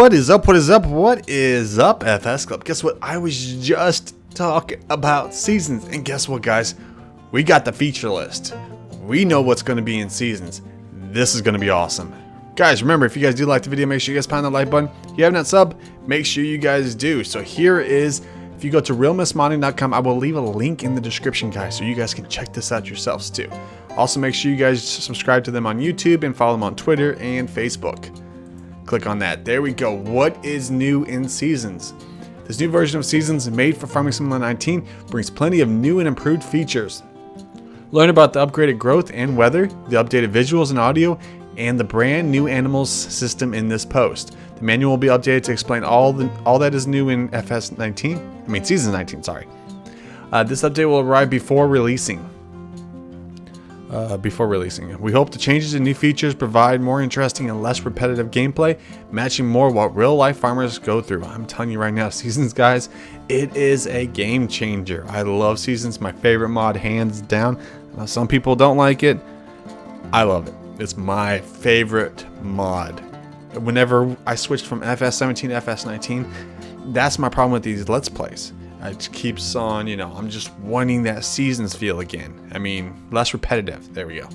What is up? What is up? What is up, FS Club? Guess what? I was just talking about seasons, and guess what, guys? We got the feature list. We know what's going to be in seasons. This is going to be awesome. Guys, remember, if you guys do like the video, make sure you guys pound that like button. If you have not subbed, make sure you guys do. So here is, if you go to realmissmodding.com, I will leave a link in the description, guys, so you guys can check this out yourselves too. Also, make sure you guys subscribe to them on YouTube and follow them on Twitter and Facebook. Click on that. There we go. What is new in Seasons? This new version of Seasons, made for Farming Simulator 19, brings plenty of new and improved features. Learn about the upgraded growth and weather, the updated visuals and audio, and the brand new animals system in this post. The manual will be updated to explain all that is new in Seasons 19. Sorry. This update will arrive before releasing. We hope the changes and new features provide more interesting and less repetitive gameplay, matching more what real life farmers go through. I'm telling you right now, Seasons, guys, it is a game changer. I love Seasons, my favorite mod, hands down. Some people don't like it. I love it. It's my favorite mod. Whenever I switched from FS17 to FS19, that's my problem with these Let's Plays. It keeps on, I'm just wanting that Seasons feel again. I mean, less repetitive. There we go.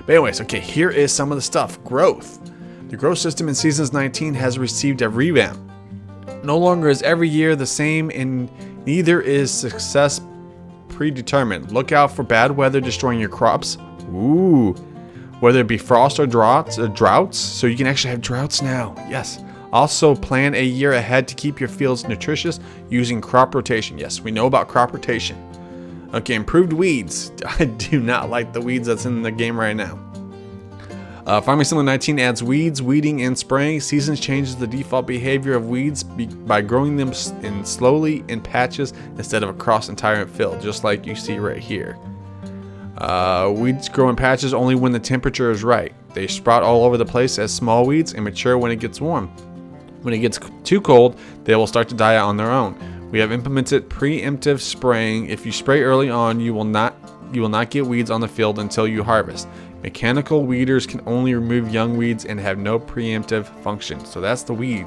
But anyways, okay, here is some of the stuff. Growth. The growth system in Seasons 19 has received a revamp. No longer is every year the same, and neither is success predetermined. Look out for bad weather destroying your crops. Ooh. Whether it be frost or droughts, so you can actually have droughts now. Yes. Also, plan a year ahead to keep your fields nutritious using crop rotation. Yes, we know about crop rotation. Okay, improved weeds. I do not like the weeds that's in the game right now. Farming Simulator 19 adds weeds, weeding, and spraying. Seasons changes the default behavior of weeds by growing them slowly in patches instead of across entire field, just like you see right here. Weeds grow in patches only when the temperature is right. They sprout all over the place as small weeds and mature when it gets warm. When it gets too cold, they will start to die out on their own. We have implemented preemptive spraying. If you spray early on, you will not get weeds on the field until you harvest. Mechanical weeders can only remove young weeds and have no preemptive function. So that's the weed.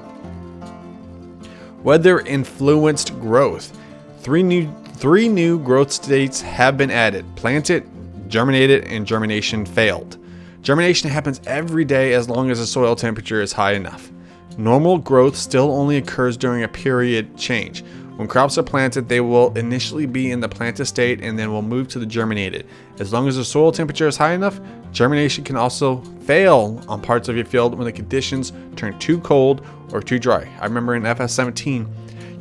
Weather influenced growth. Three new growth states have been added: planted, germinated, and germination failed. Germination happens every day as long as the soil temperature is high enough. Normal growth still only occurs during a period change. When crops are planted, they will initially be in the planted state and then will move to the germinated. As long as the soil temperature is high enough, germination can also fail on parts of your field when the conditions turn too cold or too dry. I remember in FS17,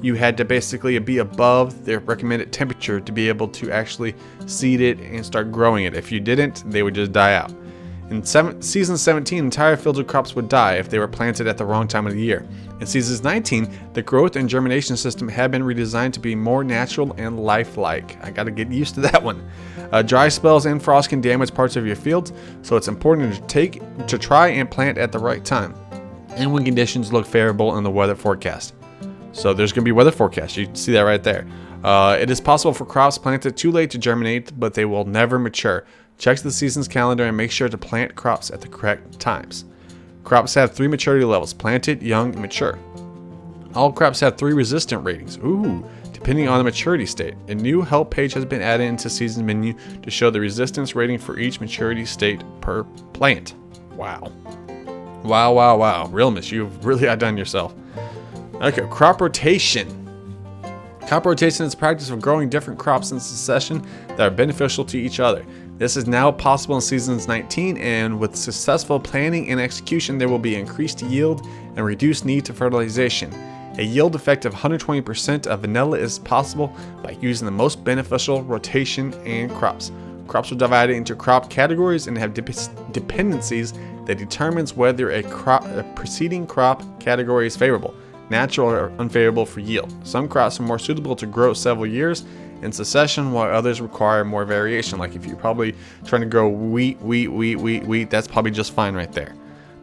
you had to basically be above their recommended temperature to be able to actually seed it and start growing it. If you didn't, they would just die out. In Season 17, entire fields of crops would die if they were planted at the wrong time of the year. In Season 19, the growth and germination system had been redesigned to be more natural and lifelike. I gotta get used to that one. Dry spells and frost can damage parts of your fields, so it's important to try and plant at the right time, and when conditions look favorable in the weather forecast. So there's going to be weather forecast. You can see that right there. It is possible for crops planted too late to germinate, but they will never mature. Check the season's calendar and make sure to plant crops at the correct times. Crops have 3 maturity levels: planted, young, and mature. All crops have 3 resistant ratings. Ooh, depending on the maturity state. A new help page has been added into Seasons menu to show the resistance rating for each maturity state per plant. Wow. Wow, wow, wow. Realness, you've really outdone yourself. Okay, crop rotation. Crop rotation is the practice of growing different crops in succession that are beneficial to each other. This is now possible in Seasons 19, and with successful planning and execution, there will be increased yield and reduced need to fertilization. A yield effect of 120% of vanilla is possible by using the most beneficial rotation and crops. Crops are divided into crop categories and have dependencies that determines whether a preceding crop category is favorable, natural, or unfavorable for yield. Some crops are more suitable to grow several years in succession, while others require more variation. Like if you're probably trying to grow wheat, that's probably just fine right there.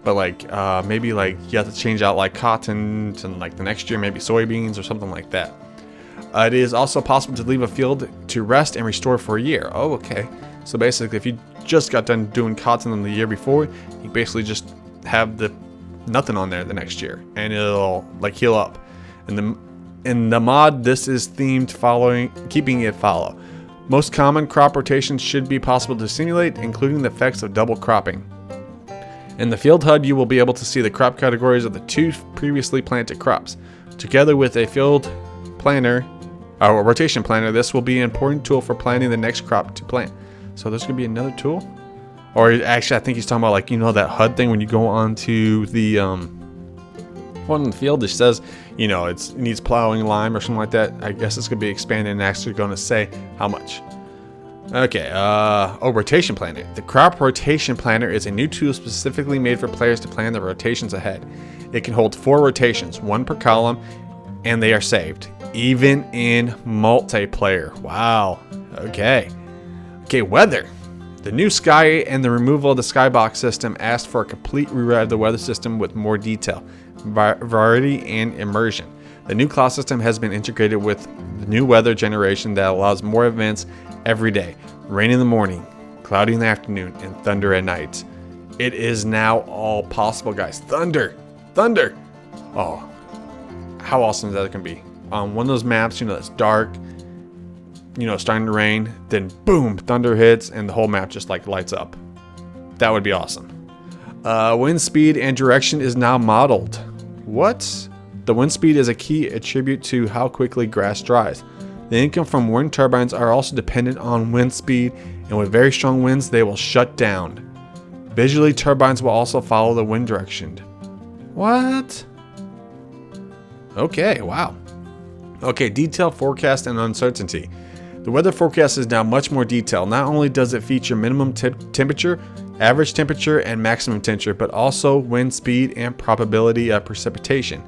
But maybe you have to change out like cotton to the next year, maybe soybeans or something like that. It is also possible to leave a field to rest and restore for a year. Oh, okay. So basically, if you just got done doing cotton in the year before, you basically just have the nothing on there the next year, and it'll like heal up. In the mod, this is themed keeping it follow. Most common crop rotations should be possible to simulate, including the effects of double cropping. In the field HUD, you will be able to see the crop categories of the 2 previously planted crops. Together with a field planner, or a rotation planner, this will be an important tool for planning the next crop to plant. So there's going to be another tool? Or actually, I think he's talking about, like, you know, that HUD thing when you go onto the one in the field that says, you know, it needs plowing lime or something like that. I guess it's going to be expanded and actually going to say how much. Okay, rotation planner. The crop rotation planner is a new tool specifically made for players to plan their rotations ahead. It can hold 4 rotations, 1 per column, and they are saved, even in multiplayer. Wow. Okay, weather. The new sky and the removal of the skybox system asked for a complete rewrite of the weather system with more detail, variety, and immersion. The new cloud system has been integrated with the new weather generation that allows more events every day. Rain in the morning, cloudy in the afternoon, and thunder at night. It is now all possible, guys. Thunder! Oh, how awesome is that going to be? On one of those maps, you know, that's dark, you know, starting to rain, then boom, thunder hits, and the whole map just like lights up. That would be awesome. Wind speed and direction is now modeled. What? The wind speed is a key attribute to how quickly grass dries. The income from wind turbines are also dependent on wind speed, and with very strong winds, they will shut down. Visually, turbines will also follow the wind direction. What? Okay, wow. Okay, detailed forecast and uncertainty. The weather forecast is now much more detailed. Not only does it feature minimum temperature, average temperature, and maximum temperature, but also wind speed and probability of precipitation.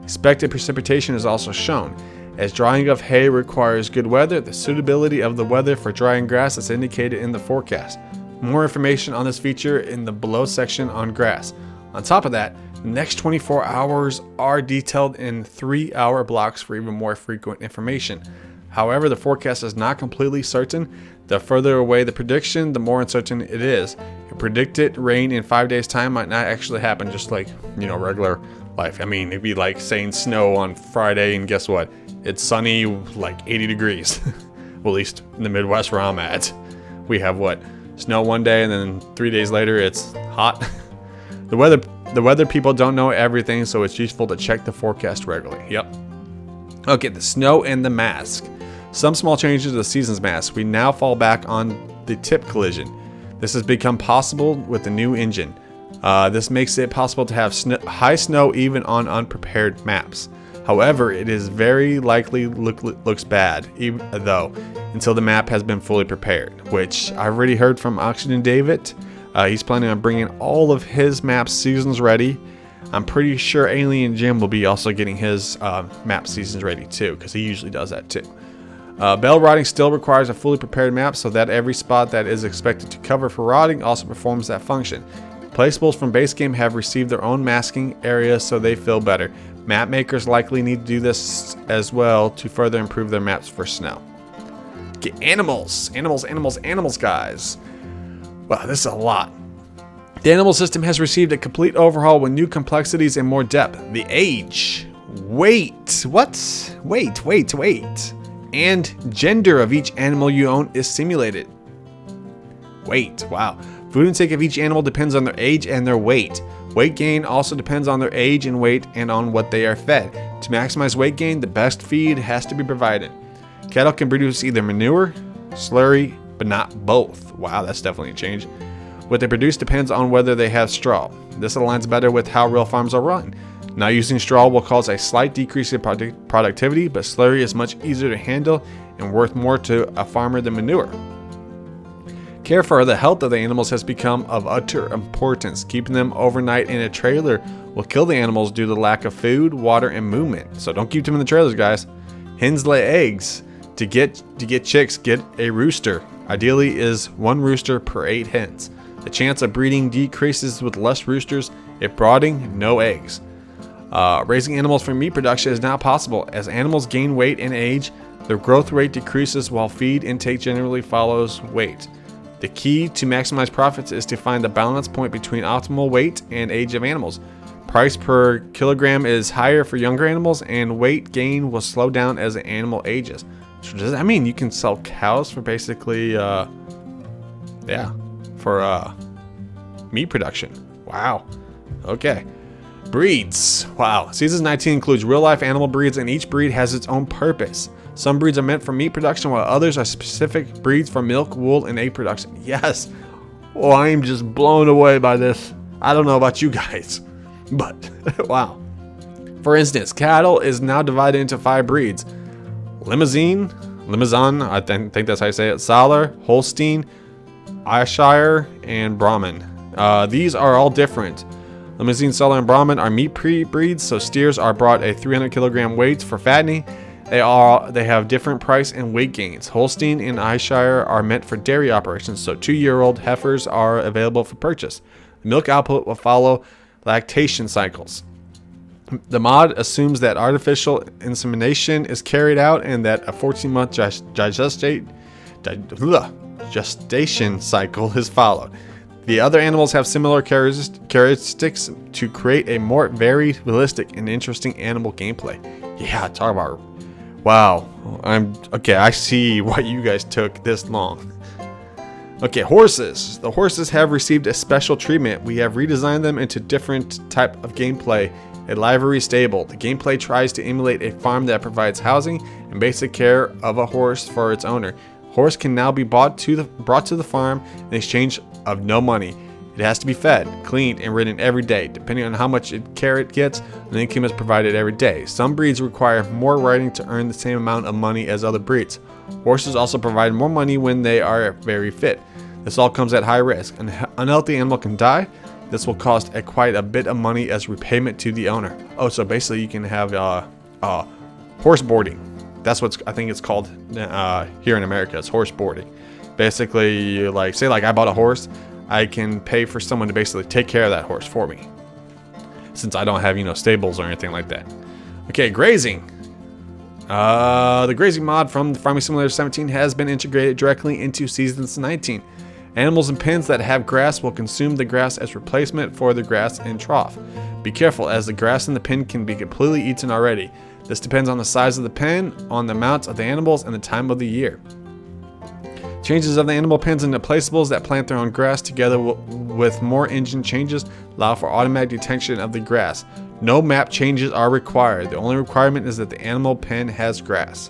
Expected precipitation is also shown. As drying of hay requires good weather, the suitability of the weather for drying grass is indicated in the forecast. More information on this feature in the below section on grass. On top of that, the next 24 hours are detailed in 3-hour blocks for even more frequent information. However, the forecast is not completely certain. The further away the prediction, the more uncertain it is. A predicted rain in 5 days' time might not actually happen, just like, you know, regular life. I mean, it'd be like saying snow on Friday, and guess what? It's sunny, like 80 degrees. Well, at least in the Midwest where I'm at. We have what? Snow one day, and then 3 days later, it's hot. The weather people don't know everything, so it's useful to check the forecast regularly. Yep. Okay, the snow and the mask. Some small changes to the season's mask. We now fall back on the tip collision. This has become possible with the new engine. This makes it possible to have high snow even on unprepared maps. However, it is very likely looks bad, even though, until the map has been fully prepared, which I've already heard from Oxygen David. He's planning on bringing all of his maps seasons ready. I'm pretty sure Alien Jim will be also getting his map seasons ready too, because he usually does that too. Bell routing still requires a fully prepared map so that every spot that is expected to cover for routing also performs that function. Placeables from base game have received their own masking areas so they feel better. Map makers likely need to do this as well to further improve their maps for snow. Okay, animals, guys. Wow, this is a lot. The animal system has received a complete overhaul with new complexities and more depth. The age, weight, and gender of each animal you own is simulated. Weight, wow. Food intake of each animal depends on their age and their weight. Weight gain also depends on their age and weight and on what they are fed. To maximize weight gain, the best feed has to be provided. Cattle can produce either manure, slurry, but not both. Wow, that's definitely a change. What they produce depends on whether they have straw. This aligns better with how real farms are run. Not using straw will cause a slight decrease in productivity, but slurry is much easier to handle and worth more to a farmer than manure. Care for the health of the animals has become of utter importance. Keeping them overnight in a trailer will kill the animals due to lack of food, water, and movement. So don't keep them in the trailers, guys. Hens lay eggs. To get chicks, get a rooster. Ideally is 1 rooster per 8 hens. The chance of breeding decreases with less roosters. If brooding, no eggs. Raising animals for meat production is now possible. As animals gain weight and age, their growth rate decreases while feed intake generally follows weight. The key to maximize profits is to find the balance point between optimal weight and age of animals. Price per kilogram is higher for younger animals, and weight gain will slow down as the animal ages. So does that mean you can sell cows for basically, for meat production? Wow. Okay. Breeds. Wow. Season 19 includes real-life animal breeds, and each breed has its own purpose. Some breeds are meant for meat production, while others are specific breeds for milk, wool, and egg production. Yes. Oh, I'm just blown away by this. I don't know about you guys, but wow. For instance, cattle is now divided into 5 breeds. Limousin, I think that's how you say it, Salar, Holstein, Ayrshire, and Brahman. These are all different. Limousin, Salar, and Brahman are meat breeds, so steers are brought a 300 kilogram weight for fattening. They have different price and weight gains. Holstein and Ayrshire are meant for dairy operations, so 2-year-old heifers are available for purchase. The milk output will follow lactation cycles. The mod assumes that artificial insemination is carried out and that a 14-month gestation cycle is followed. The other animals have similar characteristics to create a more varied, realistic, and interesting animal gameplay. Yeah, talk about... Wow. Okay, I see why you guys took this long. Okay, horses. The horses have received a special treatment. We have redesigned them into different type of gameplay. A livery stable. The gameplay tries to emulate a farm that provides housing and basic care of a horse for its owner. Horse can now be brought to the farm in exchange of no money. It has to be fed, cleaned, and ridden every day. Depending on how much care it gets, an income is provided every day. Some breeds require more riding to earn the same amount of money as other breeds. Horses also provide more money when they are very fit. This all comes at high risk. An unhealthy animal can die. This will cost quite a bit of money as repayment to the owner. Oh, so basically you can have horse boarding. That's what I think it's called here in America. It's horse boarding. Basically, say I bought a horse. I can pay for someone to basically take care of that horse for me, since I don't have stables or anything like that. Okay, grazing. The grazing mod from the Farming Simulator 17 has been integrated directly into Season 19. Animals in pens that have grass will consume the grass as replacement for the grass in trough. Be careful, as the grass in the pen can be completely eaten already. This depends on the size of the pen, on the amounts of the animals, and the time of the year. Changes of the animal pens into placeables that plant their own grass together with more engine changes allow for automatic detection of the grass. No map changes are required. The only requirement is that the animal pen has grass.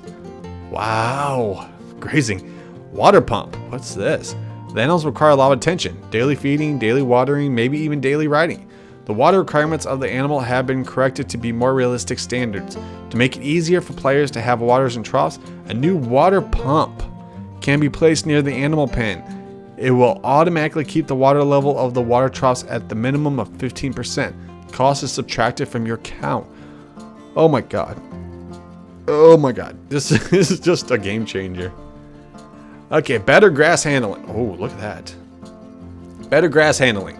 Wow. Grazing. Water pump. What's this? The animals require a lot of attention. Daily feeding, daily watering, maybe even daily riding. The water requirements of the animal have been corrected to be more realistic standards. To make it easier for players to have waters and troughs, a new water pump can be placed near the animal pen. It will automatically keep the water level of the water troughs at the minimum of 15%. Cost is subtracted from your count. Oh my god. Oh my god. This is just a game changer. Okay, better grass handling. Oh, look at that. Better grass handling.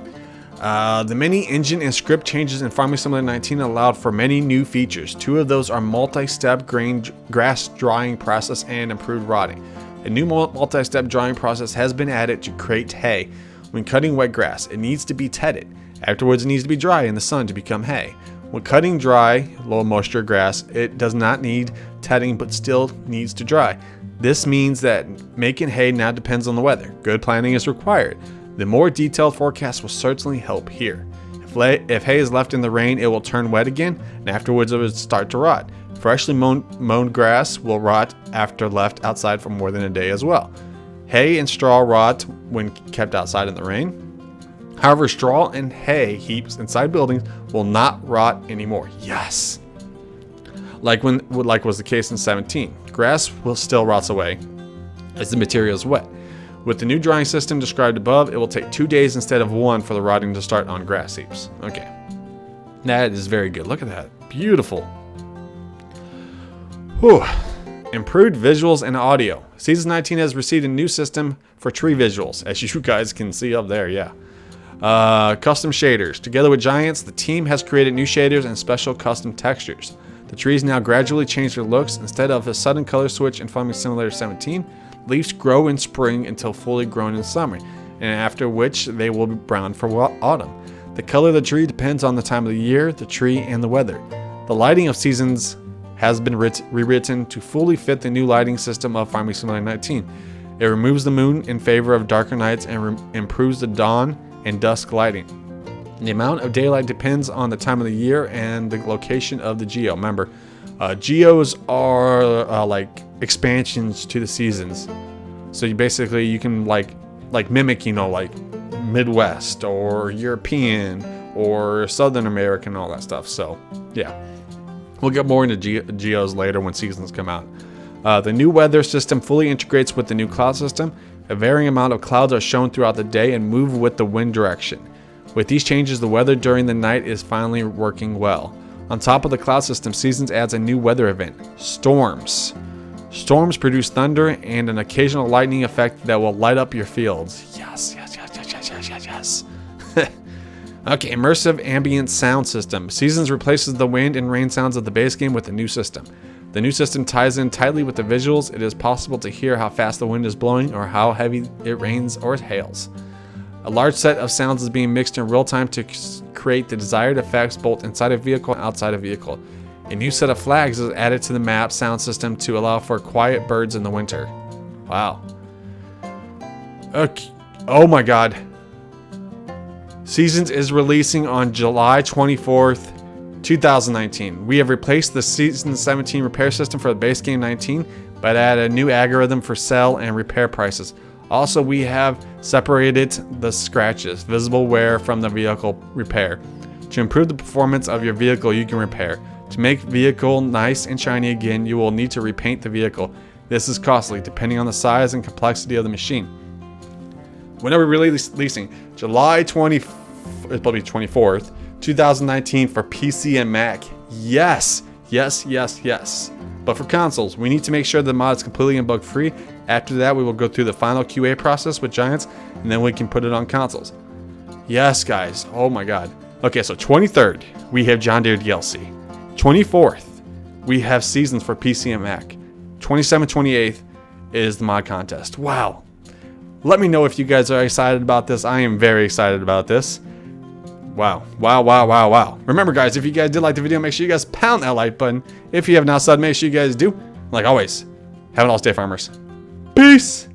The many engine and script changes in Farming Simulator 19 allowed for many new features. 2 of those are multi-step grass drying process and improved rotting. A new multi-step drying process has been added to create hay. When cutting wet grass, it needs to be tedded. Afterwards, it needs to be dry in the sun to become hay. When cutting dry, low moisture grass, it does not need tedding but still needs to dry. This means that making hay now depends on the weather. Good planning is required. The more detailed forecast will certainly help here. If hay is left in the rain, it will turn wet again, and afterwards it will start to rot. Freshly mown grass will rot after left outside for more than a day as well. Hay and straw rot when kept outside in the rain. However, straw and hay heaps inside buildings will not rot anymore. Yes! Like was the case in 17. Grass will still rots away as the material is wet. With the new drying system described above, it will take 2 days instead of 1 for the rotting to start on grass heaps. Okay. That is very good. Look at that. Beautiful. Whew. Improved visuals and audio. Season 19 has received a new system for tree visuals, as you guys can see up there, yeah. Custom shaders. Together with Giants, the team has created new shaders and special custom textures. The trees now gradually change their looks. Instead of a sudden color switch in Farming Simulator 17, leaves grow in spring until fully grown in summer, and after which they will be brown for autumn. The color of the tree depends on the time of the year, the tree, and the weather. The lighting of Seasons has been rewritten to fully fit the new lighting system of Farming Simulator 19. It removes the moon in favor of darker nights and improves the dawn and dusk lighting. The amount of daylight depends on the time of the year and the location of the geo. Remember, geos are like expansions to the seasons. So you can like mimic, like Midwest or European or Southern American and all that stuff. So yeah, we'll get more into geos later when seasons come out. The new weather system fully integrates with the new cloud system. A varying amount of clouds are shown throughout the day and move with the wind direction. With these changes, the weather during the night is finally working well. On top of the cloud system, Seasons adds a new weather event, storms. Storms produce thunder and an occasional lightning effect that will light up your fields. Yes. Okay, immersive ambient sound system. Seasons replaces the wind and rain sounds of the base game with a new system. The new system ties in tightly with the visuals. It is possible to hear how fast the wind is blowing or how heavy it rains or hails. A large set of sounds is being mixed in real time to create the desired effects both inside a vehicle and outside a vehicle. A new set of flags is added to the map sound system to allow for quiet birds in the winter. Wow. Okay. Oh my god. Seasons is releasing on July 24th, 2019. We have replaced the Season 17 repair system for the base game 19, but added a new algorithm for sell and repair prices. Also, we have separated the scratches, visible wear from the vehicle repair. To improve the performance of your vehicle, you can repair. To make vehicle nice and shiny again, you will need to repaint the vehicle. This is costly, depending on the size and complexity of the machine. When are we releasing? July 24th, 2019 for PC and Mac. Yes. But for consoles, we need to make sure the mod is completely and bug free. After that, we will go through the final QA process with Giants, and then we can put it on consoles. Yes, guys. Oh my god. Okay, so 23rd, we have John Deere DLC. 24th, we have Seasons for PC and Mac. 27th, 28th is the mod contest. Wow. Let me know if you guys are excited about this. I am very excited about this. Wow. Remember, guys, if you guys did like the video, make sure you guys pound that like button. If you have not subbed, make sure you guys do. Like always, have an awesome day, farmers. Peace.